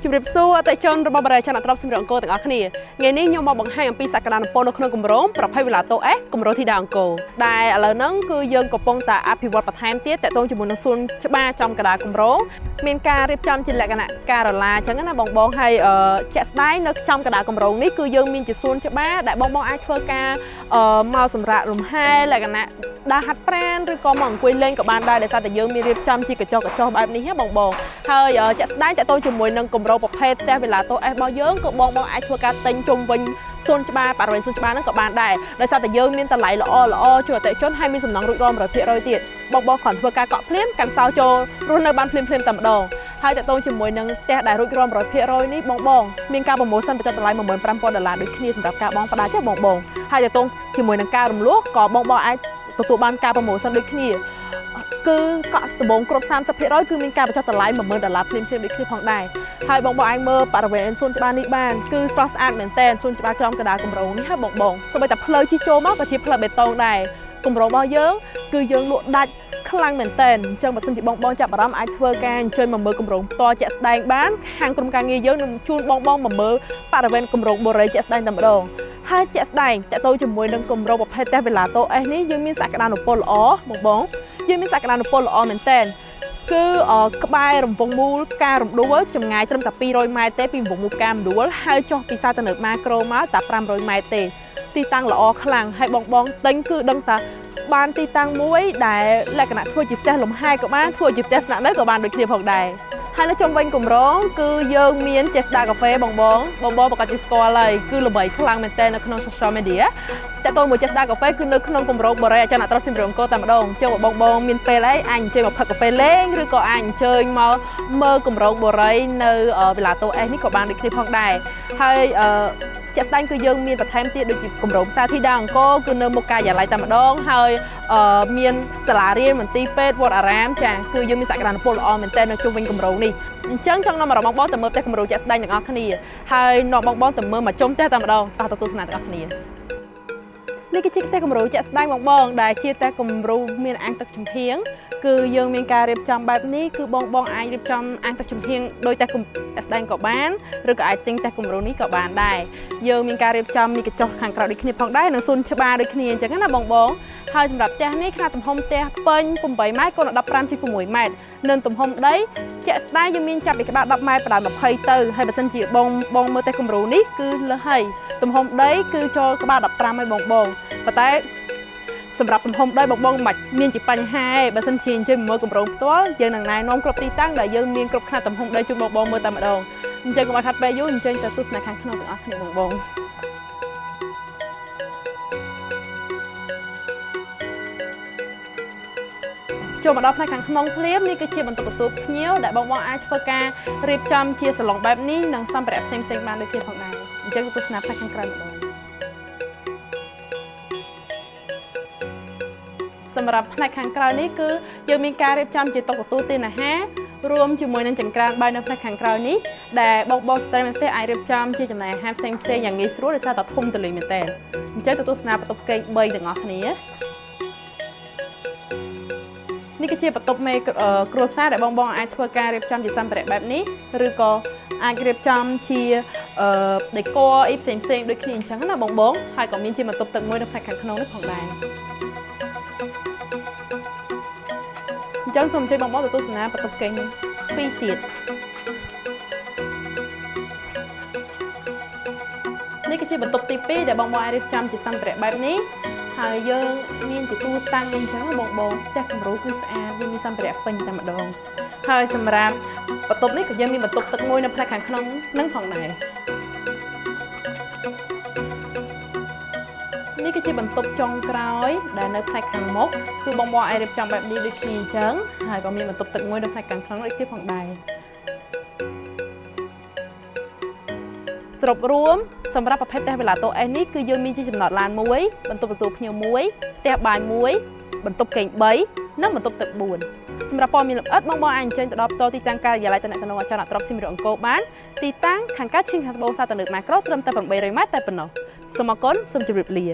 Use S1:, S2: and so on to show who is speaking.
S1: ជំរាបសួរអតិថិជនរបស់បរិយាចនត្រប់សម្រាប់អង្គរទាំងអស់គ្នាថ្ងៃនេះខ្ញុំមកបង្ហាញអំពីសក្តានុពលនៅក្នុងគម្រោងប្រភេទ Villa Taux S គម្រោងធីតាអង្គរដែលឥឡូវហ្នឹងគឺយើងកំពុងតែអភិវឌ្ឍបន្ថែមទៀតតាក់ទងជាមួយនឹងសួនច្បារចំកណ្ដាលគម្រោងមានការរៀបចំជាលក្ខណៈការ៉ាអញ្ចឹងណាបងហើយជាក់ស្ដែងនៅចំកណ្ដាលគម្រោងនេះគឺយើងមានជាសួនច្បារដែលបងអាចធ្វើការមកសម្រាប់លំហែលក្ខណៈដើរហាត់ប្រាណឬក៏មកអង្គុយលេងក៏បានដែរដោយសារតែយើងមានរៀបចំជាកញ្ចក់បែបនេះណាបងហើយជាក់ស្ដែងតាក់ទងជាមួយនឹងគម្រោងប្រភេទផ្ទះ Villa Taux S របស់យើងក៏បងអាចធ្វើការទិញជុំវិញសួនច្បារបរិវេណសួនច្បារហ្នឹងក៏បានដែរដោយសារតែយើងមានតម្លៃល្អជួយអតិថិជនហើយមានសំណងរួចរាល់ 100% ទៀតបងគ្រាន់ធ្វើការកក់ភ្លាមកាន់សោចូលរស់នៅបានភ្លាមតែម្ដងហើយតាក់ទងជាមួយនឹងផ្ទះដែលរួចរាល់ 100%នេះបងមានការប្រម៉ូសិនបញ្ចុះតម្លៃ$15,000ដូចគ្នាសម្រាប់ការបង់ផ្ដាច់ទេបងហើយតាក់ទងជាមួយនឹងការរំលោះក៏បងអាចទទួលបានការប្រម៉ូសិនដូចគ្នាគឺកក់ដំបងគ្រប់ 30% គឺមានការបញ្ចុះតម្លៃ$10,000ភ្លាមដូចគ្នាផងដែរហើយបងអាចមើលបរិវេណសួនច្បារនេះបានគឺស្រស់ស្អាតមែនទែនសួនច្បារចំកណ្ដាលគម្រោងនេះហើយបងសូម្បីតែផ្លូវជិះចូលមកក៏ជាផ្លូវបេតុងដែរគម្រោងរបស់យើងគឺយើងលក់ដាច់ខ្លាំងមែនទែនអញ្ចឹងបើសិនជាបងចាប់អារម្មណ៍អាចធ្វើការអញ្ជើញមកមើលគម្រោងផ្ទាល់ជាក់ស្ដែងបានខាងក្រុមការងារយើងនឹងជូនបងមកមើលបរិវេណគម្រោងបូរីជាក់ស្ដែងតែម្ដងហើយជាក់ស្ដែងតទៅជាមួយនឹងគម្រោងប្រភេទផ្ទះ Villa Taux S នេះយើងមានសក្តានុពលល្អបងយើងមានសក្តានុពលល្អមែនទែនគឺក្បែររង្វង់មូលការរំដួលចម្ងាយត្រឹមតែ200ម៉ែត្រទេពីរង្វង់មូលការរំដួលហើយចុះពីសាទៅនៅម៉ាក្រូមកតែ500ម៉ែត្រទេទីតាំងល្អខ្លាំងហើយបងទិញគឺដឹងថាបានទីតាំងមួយដែលលក្ខណៈធ្វើជាផ្ទះលំហែក៏បានធ្វើជាផ្ទះស្នាក់នៅក៏បានដូចគ្នាផងដែរហើយនៅជុំវិញគម្រោងគឺយើងមានចេស្តាកាហ្វេបងប្រកាសជាស្គាល់ហើយគឺល្បីខ្លាំងមែនទែននៅក្នុង social media តែតើមួយចេស្តាកាហ្វេគឺនៅក្នុងគម្រោងបរិយាចនត្រប់សិមរងកោតែម្ដងអញ្ចឹងបងមានពេលអីអាចអញ្ជើញមកផឹកកាហ្វេលេងឬក៏អាចអញ្ជើញមកមើលគម្រោងបរិយនៅ Villa Taux S នេះក៏បានដូចគ្នាផងដែរហើយជាក់ស្ដែងគឺយើងមានបន្ថែមទៀតដូចជាគម្រោងផ្សារធីតាអង្គរគឺនៅមុខការិយាល័យតែម្ដងហើយមានសាលារៀនមន្ទីរពេទ្យវត្តអារាមចាគឺយើងមានសក្តានុពលល្អមែនទែននៅជុំវិញគម្រោងនេះអញ្ចឹងចង់នាំបងទៅមើលផ្ទះគម្រោងជាក់ស្ដែងទាំងអស់គ្នាហើយនាំបងទៅមើលមកជុំផ្ទះតែម្ដងតោះទៅទស្សនាទាំងអស់គ្នានេះគឺជាផ្ទះគម្រោងជាក់ស្ដែងបងដែលជាផ្ទះគម្រោងមានអាងទឹកចំហៀងគឺយើងមានការរៀបចំបែបនេះគឺបងអាចរៀបចំអាងទឹកចំហៀងដោយតែស្ដែងក៏បានឬក៏អាចទិញតែគម្រោងនេះក៏បានដែរយើងមានការរៀបចំមានកញ្ចក់ខាងក្រៅដូចគ្នាផងដែរនិងសួនច្បារដូចគ្នាអញ្ចឹងណាបងហើយសម្រាប់ផ្ទះនេះខនាដទំហំផ្ទះពេញ8ម៉ែត្រគុណ15.6ម៉ែត្រនិងទំហំដីជាក់ស្ដែងយើងមានចាប់ពីក្បាល10ម៉ែត្រដល់20ទៅហើយបើសិនជាបងមើលតែគម្រោងនេះគឺលើសហើយទំហំដីគឺចូលក្បាល15ហើយបងប៉ុន្តែសម្រាប់ទំហំដីបងមិនមានជាបញ្ហាទេបើសិនជាអញ្ជើញមើលគម្រោងផ្ទាល់យើងនឹងណែនាំគ្រប់ទីតាំងដែលយើងមានគ្រប់ខនាដទំហំដីជូនបងមើលតែម្ដងអញ្ចឹងកុំឲ្យខាត់ពេលយូរអញ្ចឹងទៅទស្សនាខាងក្នុងទាំងអស់គ្នាបងចូលមកដល់ផ្នែកខាងក្នុងភ្លាមនេះគឺជាបន្ទប់ទទួលភ្ញៀវដែលបងអាចធ្វើការរៀបចំជាសាឡុងបែបនេះនិងសម្ភារៈផ្សេងបានដូចគ្នាផងដែរអញ្ចឹងទស្សនាផ្នែកខាងក្រៅម្ដងសម្រាប់ផ្នែកខាងក្រៅនេះគឺយើងមានការរៀបចំជាតុទទួលទានអាហាររួមជាមួយនឹងចង្ក្រានបាយនៅផ្នែកខាងក្រៅនេះដែលបងស្ត្រីមែនទេអាចរៀបចំជាចំណែកអាហារផ្សេងយ៉ាងងាយស្រួលដោយសារតែធំទូលាយមែនទេអញ្ចឹងទៅទស្សនាបន្ទប់កេក3ទាំងអស់គ្នានេះគឺជាបន្ទប់មេគ្រួសារដែលបងអាចធ្វើការរៀបចំជាសម្ភារៈបែបនេះឬក៏អាចរៀបចំជាដេក័រអីផ្សេងដូចគ្នាអញ្ចឹងណាបងហើយក៏មានជាបន្ទប់ទឹកមួយនៅផ្នែកខាងក្នុងនេះផងដែរអញ្ចឹងសូមអញ្ជើញបងទៅទស្សនាបន្ទប់កេង2ទៀតនេះគឺជាបន្ទប់ទី2ដែលបងអាចរៀបចំជាសម្ភារៈបែបនេះហើយយើងមានជាទូតាំងអញ្ចឹងបងផ្ទះគម្រោងគឺស្អាតវាមានសម្ភារៈពេញតែម្ដងហើយសម្រាប់បន្ទប់នេះក៏យើងមានបន្ទប់ទឹកមួយនៅផ្នែកខាងក្នុងនឹងផងដែរនេះគឺជាបន្ទប់ចុងក្រោយដែលនៅផ្នែកខាងមុខគឺបងអាចរៀបចំបែបនេះដូចគ្នាអញ្ចឹងហើយក៏មានបន្ទប់ទឹកមួយនៅផ្នែកខាងក្នុងដូចគ្នាផងដែរសរុបរួមសម្រាប់ប្រភេទផ្ទះ Villa Taux S នេះគឺយើងមានជាចំណតឡានមួយបន្ទប់ទទួលភ្ញៀវមួយផ្ទះបាយមួយបន្ទប់កេង3និងបន្ទប់ទឹក4សម្រាប់ព័ត៌មានលម្អិតបងអាចអញ្ជើញទៅដល់ផ្ទាល់ទីតាំងការិយាល័យតំណែងអចលនទ្រព្យសិមរអង្គរបានទីតាំងខាងកើតឈឹងខាងត្បូងសាទៅនៅម៉ាក្រូត្រឹមតែ800ម៉ែត្រតែប៉ុណ្ណោះសូមអរគុណសូមជម្រាបលា